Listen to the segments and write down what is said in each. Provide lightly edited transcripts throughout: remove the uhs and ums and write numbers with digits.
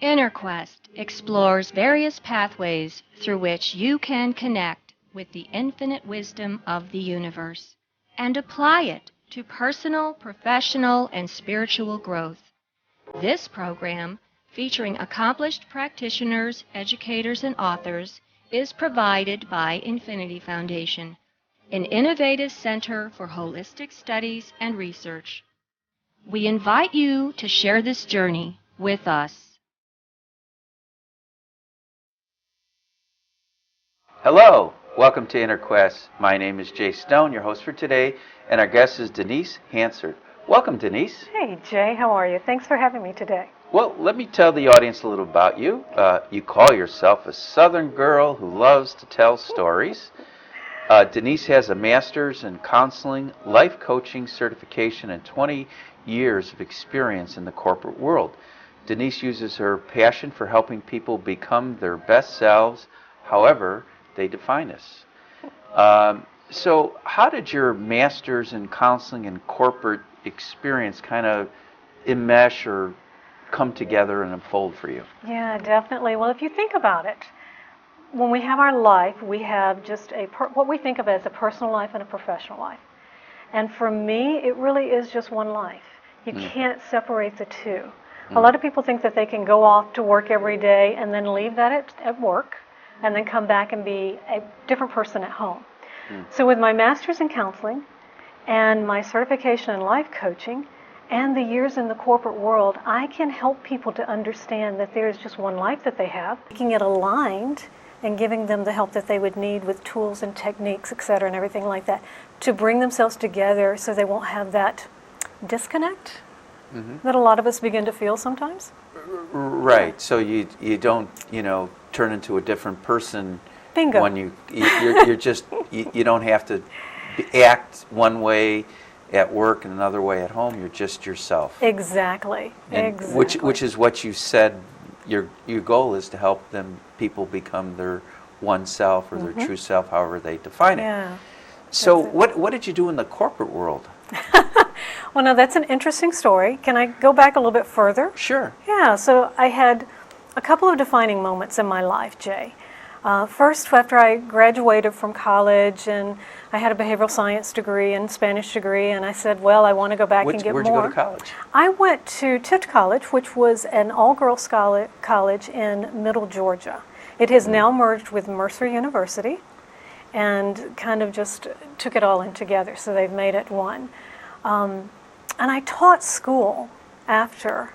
InnerQuest explores various pathways through which you can connect with the infinite wisdom of the universe and apply it to personal, professional, and spiritual growth. This program, featuring accomplished practitioners, educators, and authors, is provided by Infinity Foundation, an innovative center for holistic studies and research. We invite you to share this journey with us. Hello, welcome to InnerQuest. My name is Jay Stone, your host for today, and our guest is Denise Hansard. Welcome, Denise. Hey, Jay, how are you? Thanks for having me today. Well, let me tell the audience a little about you. You call yourself a Southern girl who loves to tell stories. Denise has a master's in counseling, life coaching certification, and 20 years of experience in the corporate world. Denise uses her passion for helping people become their best selves, however they define us. So how did your master's in counseling and corporate experience kind of enmesh or come together and unfold for you? Yeah, definitely. Well, if you think about it, when we have our life, we have just what we think of as a personal life and a professional life. And for me, it really is just one life. You can't separate the two. A lot of people think that they can go off to work every day and then leave that at work and then come back and be a different person at home. So with my master's in counseling and my certification in life coaching and the years in the corporate world, I can help people to understand that there is just one life that they have, making it aligned and giving them the help that they would need with tools and techniques, et cetera, and everything like that, to bring themselves together so they won't have that disconnect that a lot of us begin to feel sometimes. Right. So you don't, turn into a different person. Bingo. When you're just, you don't have to act one way at work and another way at home. You're just yourself. Exactly. And exactly. Which is what you said. Your goal is to help people become their one self or their true self, however they define it. So what did you do in the corporate world? Well, now that's an interesting story. Can I go back a little bit further? Sure. Yeah, so I had a couple of defining moments in my life, Jay. First, after I graduated from college, and I had a behavioral science degree and Spanish degree, and I said, well, I want to go back and get Where'd more. you go to college? I went to Tift College, which was an all-girls college in Middle Georgia. It has now merged with Mercer University and kind of just took it all in together, so they've made it one. And I taught school after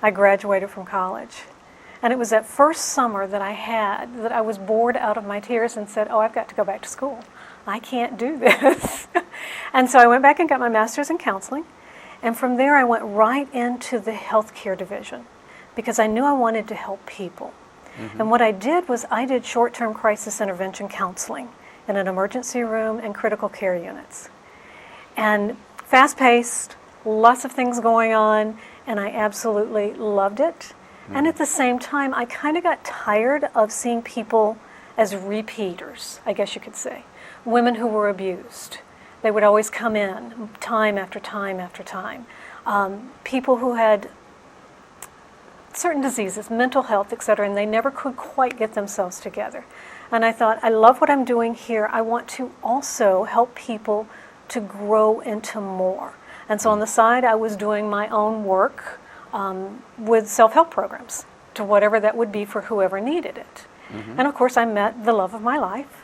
I graduated from college. And it was that first summer that I was bored out of my tears and said, oh, I've got to go back to school. I can't do this. And so I went back and got my master's in counseling. And from there I went right into the healthcare division because I knew I wanted to help people. And what I did was I did short-term crisis intervention counseling in an emergency room and critical care units. And fast-paced, lots of things going on, and I absolutely loved it. And at the same time, I kind of got tired of seeing people as repeaters, I guess you could say. Women who were abused. They would always come in time after time after time. People who had certain diseases, mental health, etc., and they never could quite get themselves together. And I thought, I love what I'm doing here. I want to also help people to grow into more. And so on the side, I was doing my own work with self-help programs, to whatever that would be for whoever needed it. And of course, I met the love of my life.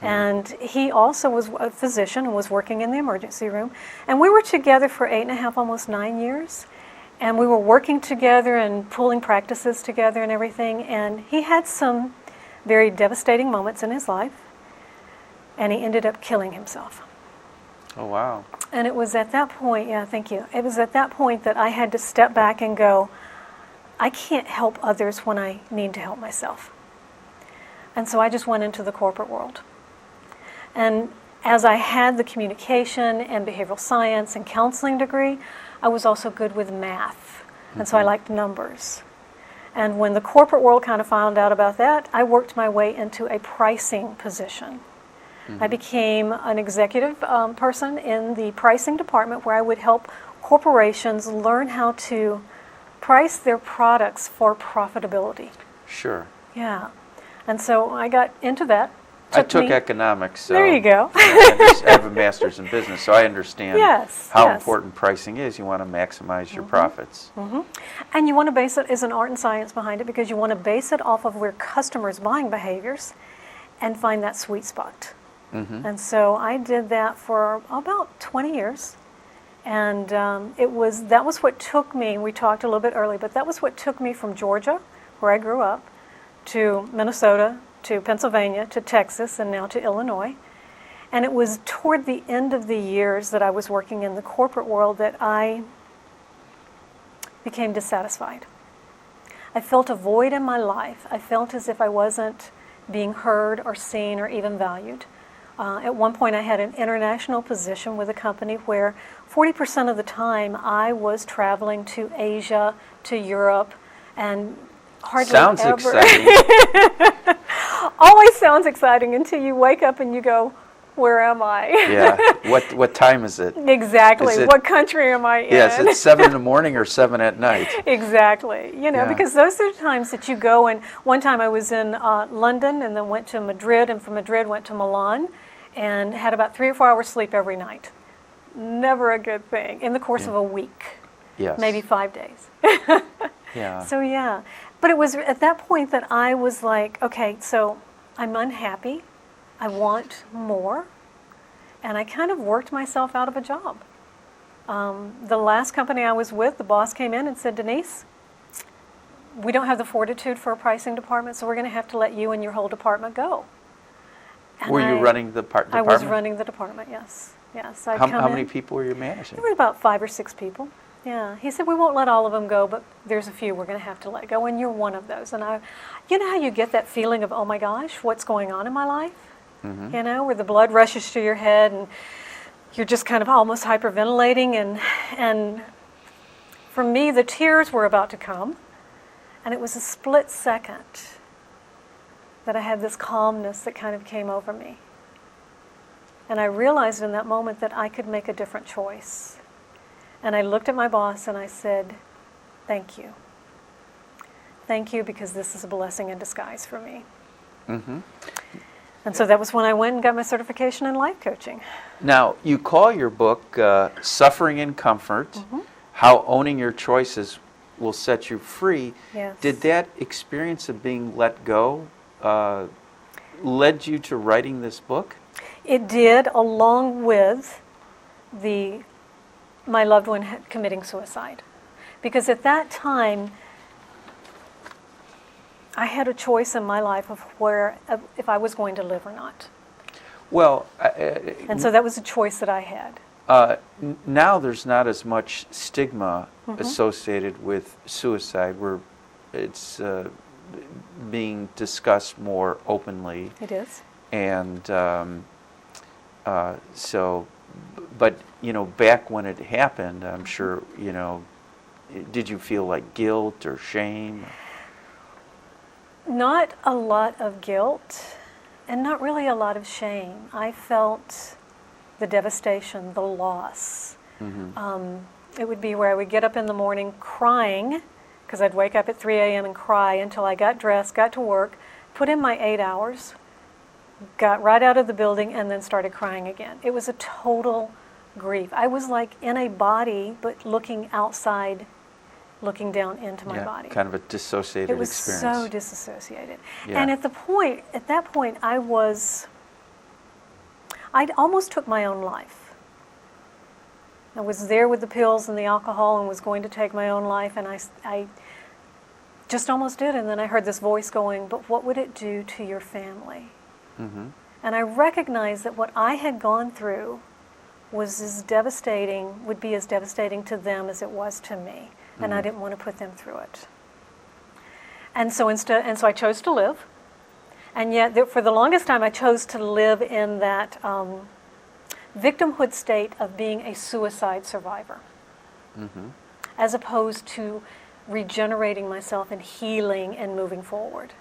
And he also was a physician and was working in the emergency room. And we were together for 8.5, almost 9 years. And we were working together and pulling practices together and everything. And he had some very devastating moments in his life. And he ended up killing himself. Oh, wow. And it was at that point, thank you. It was at that point that I had to step back and go, I can't help others when I need to help myself. And so I just went into the corporate world. And as I had the communication and behavioral science and counseling degree, I was also good with math. And so I liked numbers. And when the corporate world kind of found out about that, I worked my way into a pricing position. I became an executive person in the pricing department where I would help corporations learn how to price their products for profitability. Sure. Yeah. And so I got into that. I took me- economics. So, There you go. I have a master's in business, so I understand Yes, how yes. important pricing is. You want to maximize your profits. And you want to base it, there's an art and science behind it, because you want to base it off of where customers' buying behaviors and find that sweet spot. And so I did that for about 20 years. And that was what took me, we talked a little bit earlier, but that was what took me from Georgia, where I grew up, to Minnesota, to Pennsylvania, to Texas, and now to Illinois. And it was toward the end of the years that I was working in the corporate world that I became dissatisfied. I felt a void in my life. I felt as if I wasn't being heard or seen or even valued. At one point I had an international position with a company where 40% of the time I was traveling to Asia, to Europe, and hardly Sounds ever... exciting. Always sounds exciting until you wake up and you go, where am I? Yeah. What time is it? Exactly. Is it- What country am I in? Yes, it's 7 in the morning or 7 at night. Exactly. Yeah. Because those are the times that you go, and one time I was in London and then went to Madrid, and from Madrid went to Milan, and had about 3 or 4 hours sleep every night. Never a good thing in the course of a week, Yes. maybe 5 days. Yeah. So yeah, but it was at that point that I was like, okay, so I'm unhappy, I want more, and I kind of worked myself out of a job. The last company I was with, the boss came in and said, Denise, we don't have the fortitude for a pricing department, so we're going to have to let you and your whole department go. And Were you running the I department? was running the department, yes. Yes. I'd come How in. many people were you managing? There were about 5 or 6 people. Yeah. He said, we won't let all of them go, but there's a few we're going to have to let go, and you're one of those. And you know how you get that feeling of, oh my gosh, what's going on in my life? You know, where the blood rushes to your head and you're just kind of almost hyperventilating. And for me, the tears were about to come. And it was a split second that I had this calmness that kind of came over me. And I realized in that moment that I could make a different choice. And I looked at my boss and I said, thank you. Thank you, because this is a blessing in disguise for me. And so that was when I went and got my certification in life coaching. Now, you call your book Suffering in Comfort, How Owning Your Choices Will Set You Free. Yes. Did that experience of being let go led you to writing this book? It did, along with my loved one committing suicide. Because at that time, I had a choice in my life of if I was going to live or not. Well, And so that was a choice that I had. now there's not as much stigma associated with suicide, where it's being discussed more openly. It is. And so, but, back when it happened, I'm sure, did you feel like guilt or shame? Not a lot of guilt, and not really a lot of shame. I felt the devastation, the loss. It would be where I would get up in the morning crying, because I'd wake up at 3 a.m. and cry until I got dressed, got to work, put in my 8 hours, got right out of the building, and then started crying again. It was a total grief. I was like in a body, but looking outside, looking down into my body. Kind of a dissociated It was experience. so disassociated. Yeah. And at that point, I almost took my own life. I was there with the pills and the alcohol and was going to take my own life, and I just almost did. And then I heard this voice going, but what would it do to your family? And I recognized that what I had gone through would be as devastating to them as it was to me. And I didn't want to put them through it. And so I chose to live. And yet, for the longest time, I chose to live in that victimhood state of being a suicide survivor, as opposed to regenerating myself and healing and moving forward.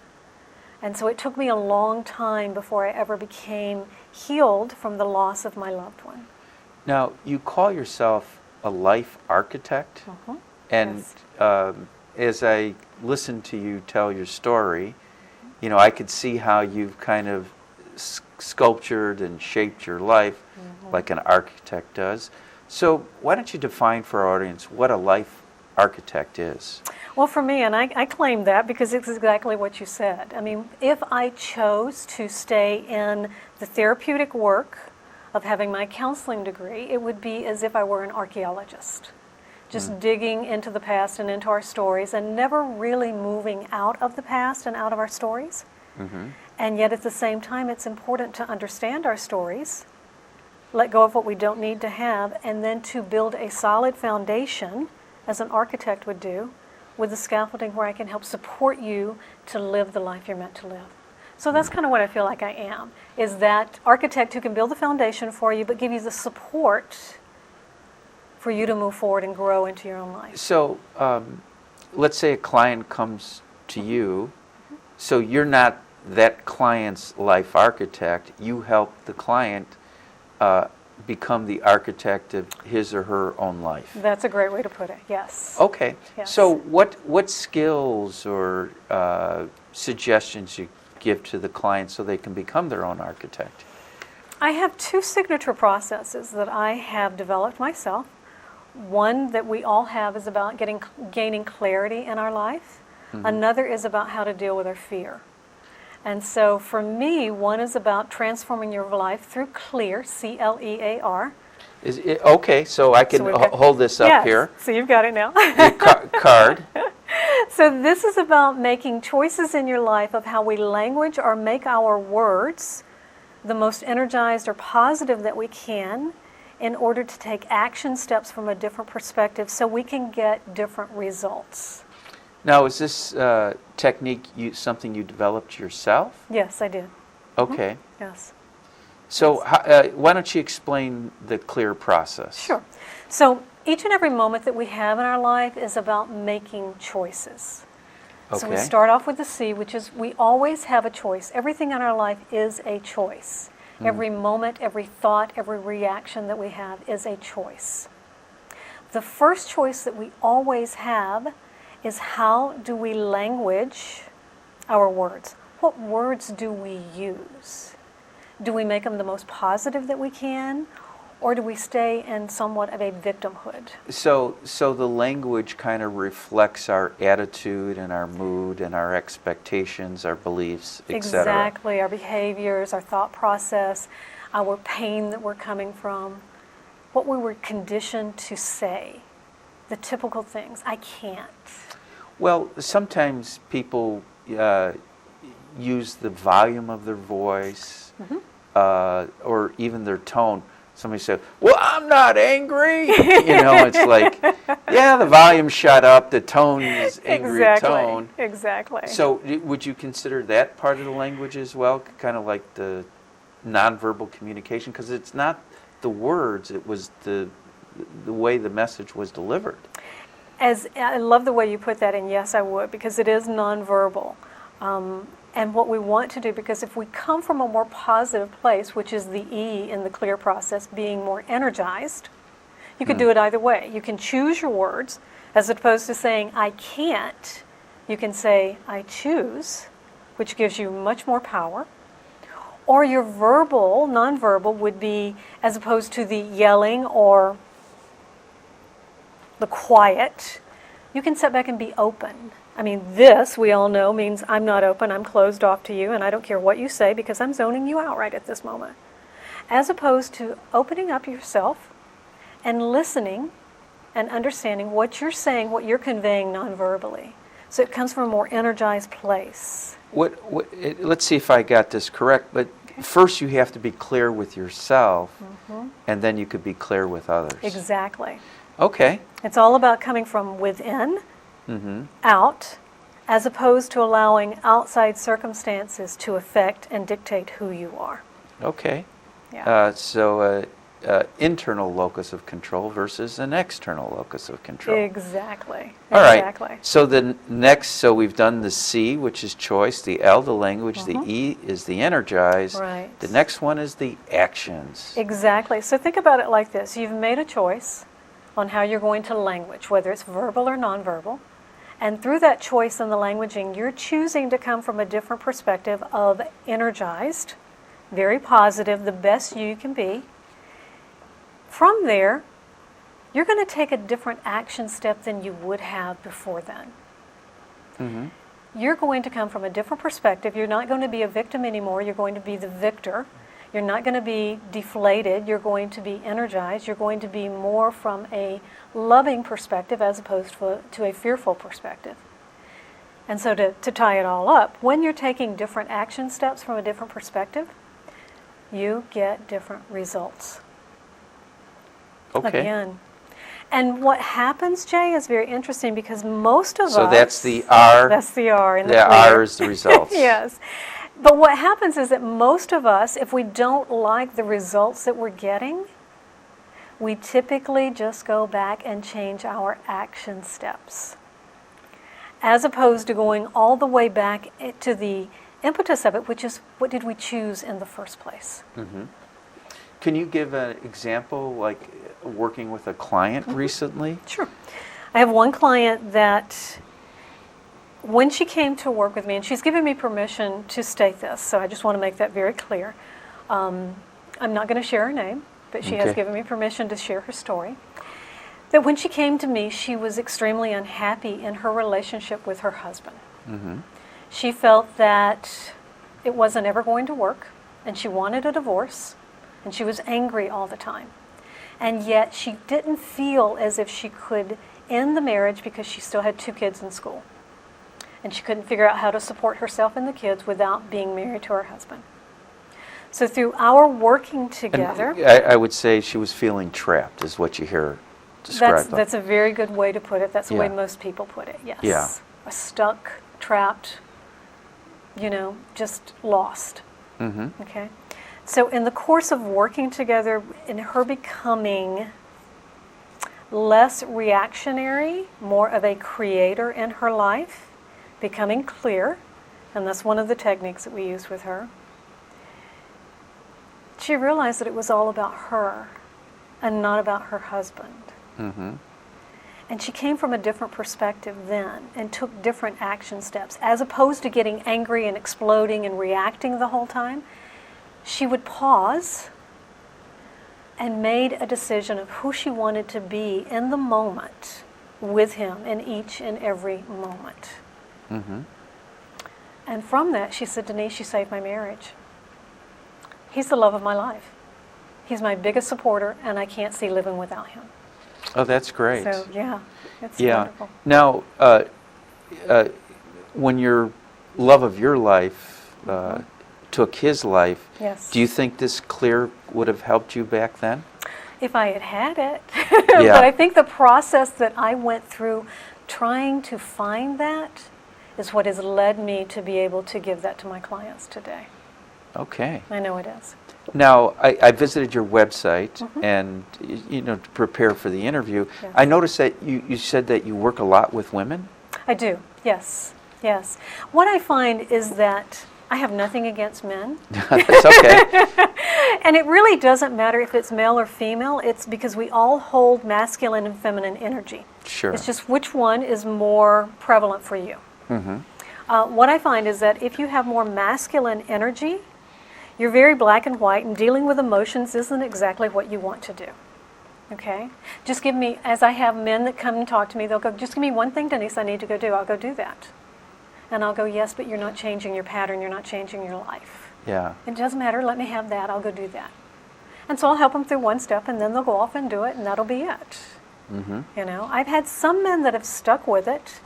And so it took me a long time before I ever became healed from the loss of my loved one. Now, you call yourself a life architect, and Yes. as I listened to you tell your story, I could see how you've kind of sculptured and shaped your life like an architect does. So why don't you define for our audience what a life architect is? Well, for me, and I claim that because it's exactly what you said. I mean, if I chose to stay in the therapeutic work of having my counseling degree, it would be as if I were an archaeologist, just digging into the past and into our stories and never really moving out of the past and out of our stories. And yet at the same time, it's important to understand our stories, let go of what we don't need to have, and then to build a solid foundation, as an architect would do, with the scaffolding where I can help support you to live the life you're meant to live. So that's kind of what I feel like I am, is that architect who can build the foundation for you, but give you the support for you to move forward and grow into your own life. So let's say a client comes to you, so you're not that client's life architect, you help the client become the architect of his or her own life. That's a great way to put it, yes. Okay. Yes. So what skills or suggestions you give to the client so they can become their own architect? I have two signature processes that I have developed myself. One that we all have is about gaining clarity in our life. Another is about how to deal with our fear. And so for me, one is about transforming your life through CLEAR, C-L-E-A-R. Okay, so I can hold this up here. So you've got it now. Card. So this is about making choices in your life of how we language or make our words the most energized or positive that we can in order to take action steps from a different perspective so we can get different results. Now, is this technique something you developed yourself? Yes, I did. Okay. Yes. So why don't you explain the CLEAR process? Sure. So each and every moment that we have in our life is about making choices. Okay. So we start off with the C, which is we always have a choice. Everything in our life is a choice. Every moment, every thought, every reaction that we have is a choice. The first choice that we always have is how do we language our words? What words do we use? Do we make them the most positive that we can, or do we stay in somewhat of a victimhood? So the language kind of reflects our attitude and our mood and our expectations, our beliefs, etc. Exactly, our behaviors, our thought process, our pain that we're coming from, what we were conditioned to say, the typical things. I can't. Well, sometimes people use the volume of their voice or even their tone. Somebody said, well, I'm not angry. It's like, yeah, the volume shut up, the tone is angry tone. Exactly. So would you consider that part of the language as well, kind of like the nonverbal communication? Because it's not the words, it was the way the message was delivered. I love the way you put that, and yes, I would, because it is nonverbal. And what we want to do, because if we come from a more positive place, which is the E in the CLEAR process, being more energized, you could do it either way. You can choose your words, as opposed to saying, I can't. You can say, I choose, which gives you much more power. Or your verbal, nonverbal, would be, as opposed to the yelling or the quiet, you can sit back and be open. I mean, this, we all know, means I'm not open, I'm closed off to you, and I don't care what you say because I'm zoning you out right at this moment. As opposed to opening up yourself and listening and understanding what you're saying, what you're conveying non-verbally. So it comes from a more energized place. Let's see if I got this correct, but first you have to be clear with yourself, and then you could be clear with others. Exactly. Okay. It's all about coming from within, out, as opposed to allowing outside circumstances to affect and dictate who you are. Okay. Yeah. So internal locus of control versus an external locus of control. Exactly. All right. Exactly. So so we've done the C, which is choice, the L, the language, the E is the energize. Right. The next one is the actions. Exactly. So think about it like this. You've made a choice on how you're going to language, whether it's verbal or nonverbal. And through that choice in the languaging, you're choosing to come from a different perspective of energized, very positive, the best you can be. From there, you're going to take a different action step than you would have before then. You're going to come from a different perspective. You're not going to be a victim anymore. You're going to be the victor. You're not going to be deflated. You're going to be energized. You're going to be more from a loving perspective as opposed to a fearful perspective. And so to tie it all up, when you're taking different action steps from a different perspective, you get different results. Okay. Again. And what happens, Jay, is very interesting because most of us... So that's the R. That's the R in the The clear. R is the results. Yes. But what happens is that most of us, if we don't like the results that we're getting, we typically just go back and change our action steps, as opposed to going all the way back to the impetus of it, which is what did we choose in the first place? Can you give an example, like working with a client recently? Sure. I have one client that when she came to work with me, and she's given me permission to state this, so I just want to make that very clear. I'm not going to share her name, but she has given me permission to share her story. That when she came to me, she was extremely unhappy in her relationship with her husband. She felt that it wasn't ever going to work, and she wanted a divorce, and she was angry all the time. And yet she didn't feel as if she could end the marriage because she still had 2 kids in school. And she couldn't figure out how to support herself and the kids without being married to her husband. So through our working together... And I would say she was feeling trapped, is what you hear described. That's a very good way to put it. That's the way most people put it, yes. Yeah. Stuck, trapped, just lost. Okay? So in the course of working together, in her becoming less reactionary, more of a creator in her life, becoming clear, and that's one of the techniques that we use with her, she realized that it was all about her and not about her husband. And she came from a different perspective then and took different action steps. As opposed to getting angry and exploding and reacting the whole time, she would pause and made a decision of who she wanted to be in the moment with him in each and every moment. And from that, she said, Denise, you saved my marriage. He's the love of my life. He's my biggest supporter, and I can't see living without him. Oh, that's great. So, yeah, it's wonderful. Now, when your love of your life took his life, do you think this clear would have helped you back then? If I had had it. But I think the process that I went through trying to find that is what has led me to be able to give that to my clients today. Okay. I know it is. Now, I visited your website and, to prepare for the interview. Yes. I noticed that you said that you work a lot with women. I do, yes. What I find is that I have nothing against men. That's okay. And it really doesn't matter if it's male or female. It's because we all hold masculine and feminine energy. Sure. It's just which one is more prevalent for you. What I find is that if you have more masculine energy, you're very black and white, and dealing with emotions isn't exactly what you want to do. Okay? Just give me, as I have men that come and talk to me, they'll go, just give me one thing, Denise, I need to go do. I'll go do that. And I'll go, yes, but you're not changing your pattern. You're not changing your life. Yeah. It doesn't matter. Let me have that. I'll go do that. And so I'll help them through one step, and then they'll go off and do it, and that'll be it. I've had some men that have stuck with it,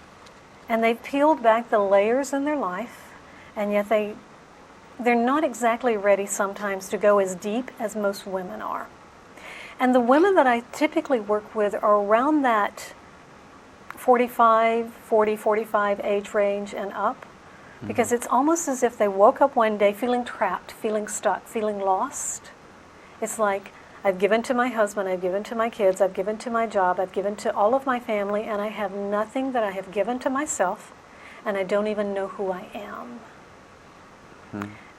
and they've peeled back the layers in their life, and yet they're not exactly ready sometimes to go as deep as most women are. And the women that I typically work with are around that 40, 45 age range and up, because it's almost as if they woke up one day feeling trapped, feeling stuck, feeling lost. It's like, I've given to my husband, I've given to my kids, I've given to my job, I've given to all of my family, and I have nothing that I have given to myself, and I don't even know who I am.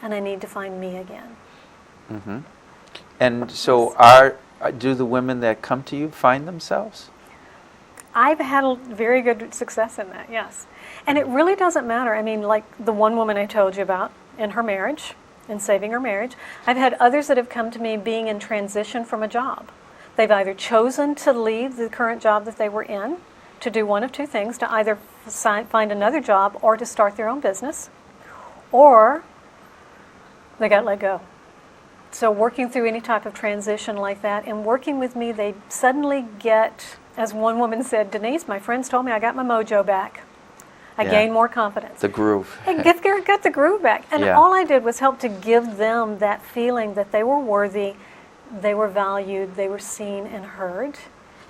And I need to find me again. And so do the women that come to you find themselves? I've had a very good success in that, yes. And it really doesn't matter. I mean, like the one woman I told you about in her marriage, in saving her marriage, I've had others that have come to me being in transition from a job. They've either chosen to leave the current job that they were in to do one of two things, to either find another job or to start their own business, or they got let go. So working through any type of transition like that, and working with me, they suddenly get, as one woman said, Denise, my friends told me I got my mojo back. I gained more confidence. The groove. I got the groove back. And all I did was help to give them that feeling that they were worthy, they were valued, they were seen and heard,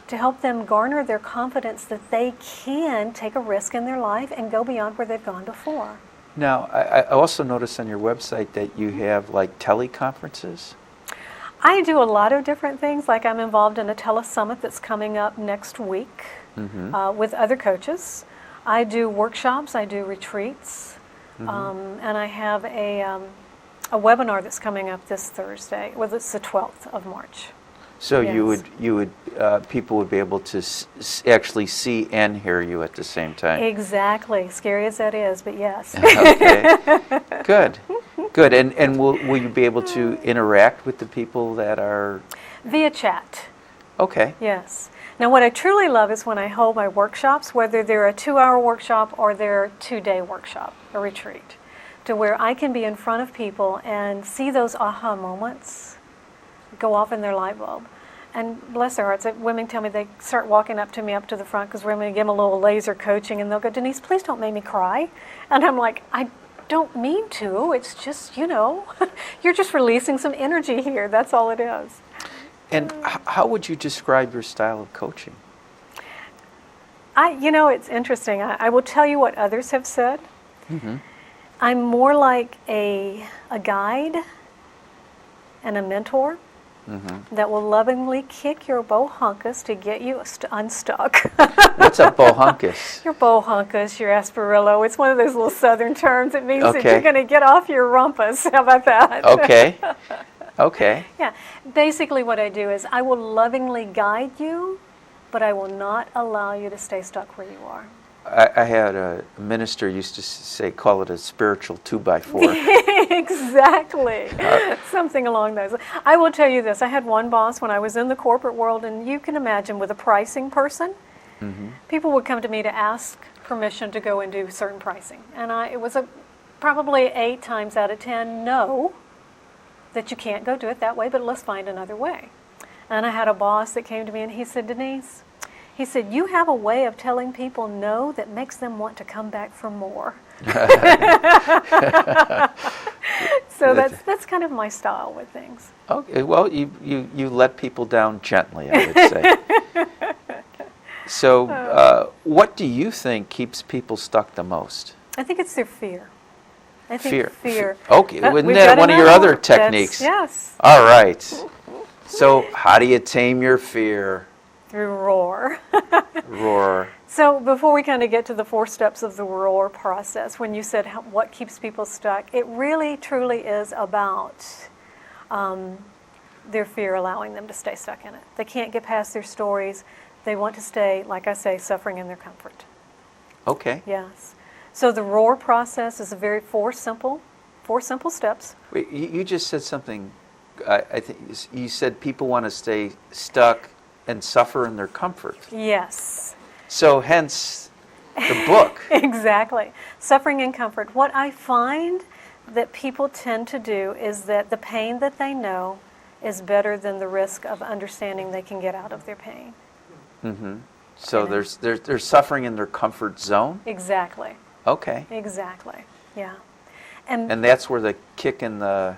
to help them garner their confidence that they can take a risk in their life and go beyond where they've gone before. Now, I also noticed on your website that you have like teleconferences. I do a lot of different things. Like I'm involved in a telesummit that's coming up next week with other coaches. I do workshops, I do retreats, and I have a webinar that's coming up this Thursday. Well, it's the 12th of March. So you would people would be able to actually see and hear you at the same time. Exactly, scary as that is, but yes. Okay, good. And will you be able to interact with the people that are via chat? Okay. Yes. Now, what I truly love is when I hold my workshops, whether they're a 2-hour workshop or they're a 2-day workshop, a retreat, to where I can be in front of people and see those aha moments go off in their light bulb. And bless their hearts, women tell me they start walking up to me up to the front because we're going to give them a little laser coaching, and they'll go, Denise, please don't make me cry. And I'm like, I don't mean to. It's just, you're just releasing some energy here. That's all it is. And how would you describe your style of coaching? It's interesting. I will tell you what others have said. I'm more like a guide and a mentor that will lovingly kick your bohunkus to get you unstuck. What's a bohunkus? Your bohunkus, your asperillo. It's one of those little southern terms. It means that Okay. you're going to get off your rumpus. How about that? Okay. Yeah. Basically what I do is I will lovingly guide you, but I will not allow you to stay stuck where you are. I had a minister used to call it a spiritual 2x4. Exactly. Something along those lines. I will tell you this. I had one boss when I was in the corporate world, and you can imagine with a pricing person, people would come to me to ask permission to go and do certain pricing. And it was probably 8 times out of 10 no, that you can't go do it that way, but let's find another way. And I had a boss that came to me and he said, Denise, he said, you have a way of telling people no that makes them want to come back for more. So that's kind of my style with things. Okay, well, you let people down gently, I would say. So what do you think keeps people stuck the most? I think it's their fear. I think fear. Okay, isn't that one of your other techniques? Yes. All right. So how do you tame your fear? Through roar. Roar. So before we kind of get to the 4 steps of the roar process, when you said what keeps people stuck, it really truly is about their fear allowing them to stay stuck in it. They can't get past their stories. They want to stay, like I say, suffering in their comfort. Okay. Yes. So the roar process is a 4 simple steps. Wait, you just said something. I think you said people want to stay stuck and suffer in their comfort. Yes. So hence the book. Exactly. Suffering in comfort. What I find that people tend to do is that the pain that they know is better than the risk of understanding they can get out of their pain. So they're suffering in their comfort zone? Exactly. Okay. Exactly. Yeah. And that's where the kick in the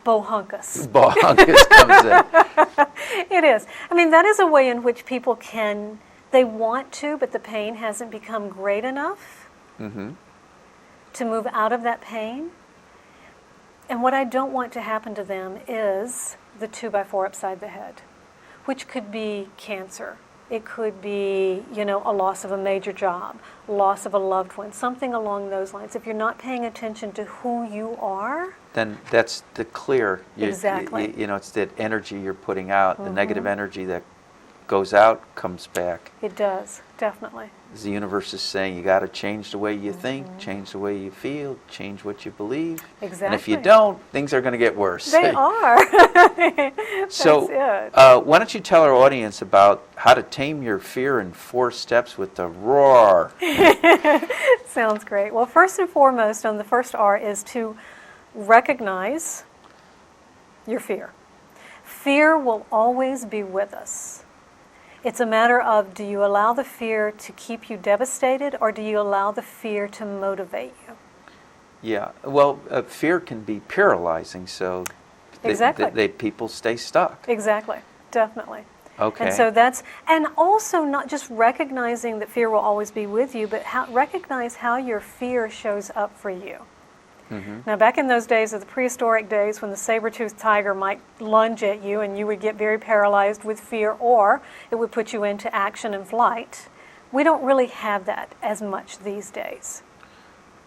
bohunkus comes in. It is. I mean, that is a way in which people they want to, but the pain hasn't become great enough to move out of that pain. And what I don't want to happen to them is the 2x4 upside the head, which could be cancer. It could be, a loss of a major job, loss of a loved one, something along those lines. If you're not paying attention to who you are, then that's the clear. Exactly. It's that energy you're putting out, the negative energy that goes out comes back. It does. Definitely. The universe is saying you got to change the way you think, change the way you feel, change what you believe. Exactly. And if you don't, things are going to get worse. They are. So, That's it. why don't you tell our audience about how to tame your fear in 4 steps with the roar? Sounds great. Well, first and foremost, on the first R is to recognize your fear. Fear will always be with us. It's a matter of, do you allow the fear to keep you devastated, or do you allow the fear to motivate you? Yeah, well, fear can be paralyzing, so Exactly. people stay stuck. Exactly, definitely. Okay. And so and also not just recognizing that fear will always be with you, but recognize how your fear shows up for you. Now, back in those days of the prehistoric days when the saber-toothed tiger might lunge at you and you would get very paralyzed with fear, or it would put you into action and flight, we don't really have that as much these days.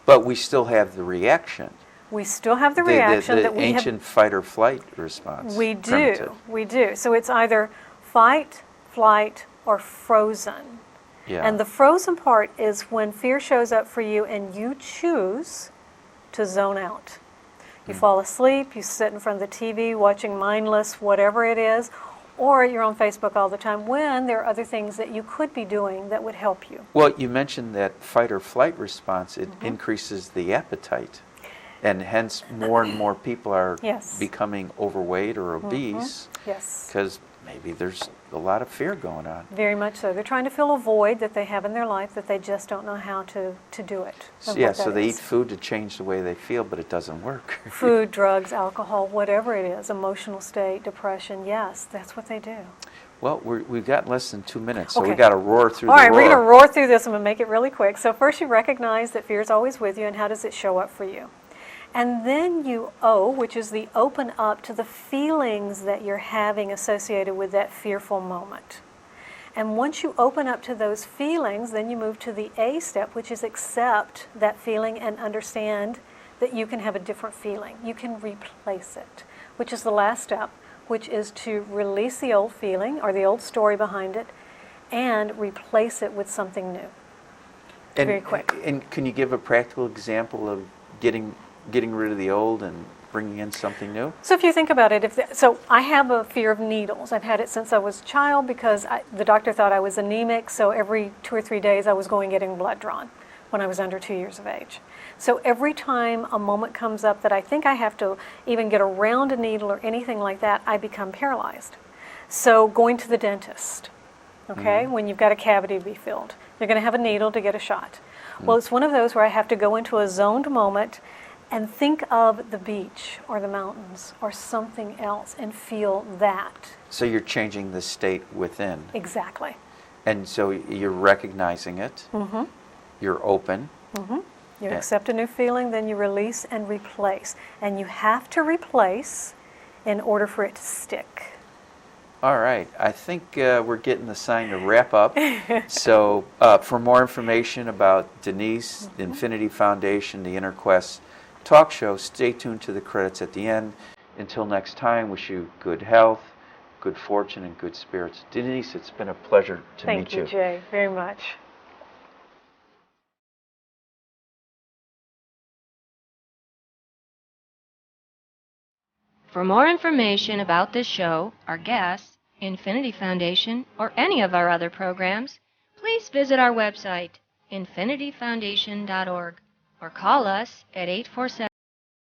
But we still have the reaction. We still have the reaction that the we ancient fight-or-flight response. We do. Primitive. We do. So it's either fight, flight, or frozen. Yeah. And the frozen part is when fear shows up for you and you choose to zone out. You fall asleep, you sit in front of the TV watching mindless whatever it is, or you're on Facebook all the time when there are other things that you could be doing that would help you. Well, you mentioned that fight or flight response, it increases the appetite. And hence more and more people are Yes. becoming overweight or obese Yes. because maybe there's a lot of fear going on. Very much so. They're trying to fill a void that they have in their life that they just don't know how to do it. So, yeah, so they eat food to change the way they feel, but it doesn't work. Food, drugs, alcohol, whatever it is, emotional state, depression, yes, that's what they do. Well, we've got less than 2 minutes, so Okay. we got to roar through All the right, roar. we're going to roar through this. I'm going to make it really quick. So first you recognize that fear is always with you, and how does it show up for you? And then you O, which is the open up to the feelings that you're having associated with that fearful moment. And once you open up to those feelings, then you move to the A step, which is accept that feeling and understand that you can have a different feeling. You can replace it, which is the last step, which is to release the old feeling or the old story behind it and replace it with something new. And, Very quick. And can you give a practical example of getting rid of the old and bringing in something new? So if you think about it, so I have a fear of needles. I've had it since I was a child because the doctor thought I was anemic, so every 2 or 3 days I was going getting blood drawn when I was under 2 years of age. So every time a moment comes up that I think I have to even get around a needle or anything like that, I become paralyzed. So going to the dentist, okay, when you've got a cavity to be filled, you're going to have a needle to get a shot. Well, it's one of those where I have to go into a zoned moment and think of the beach or the mountains or something else and feel that. So you're changing the state within. Exactly. And so you're recognizing it. Mm-hmm. You're open. Mm-hmm. You Yeah. accept a new feeling, then you release and replace. And you have to replace in order for it to stick. All right. I think we're getting the sign to wrap up. So for more information about Denise, the Infinity Foundation, the Inner Quest talk show, stay tuned to the credits at the end. Until next time, wish you good health, good fortune, and good spirits. Denise, it's been a pleasure to meet you. Thank you, Jay, very much. For more information about this show, our guests, Infinity Foundation, or any of our other programs, please visit our website, infinityfoundation.org, or call us at 847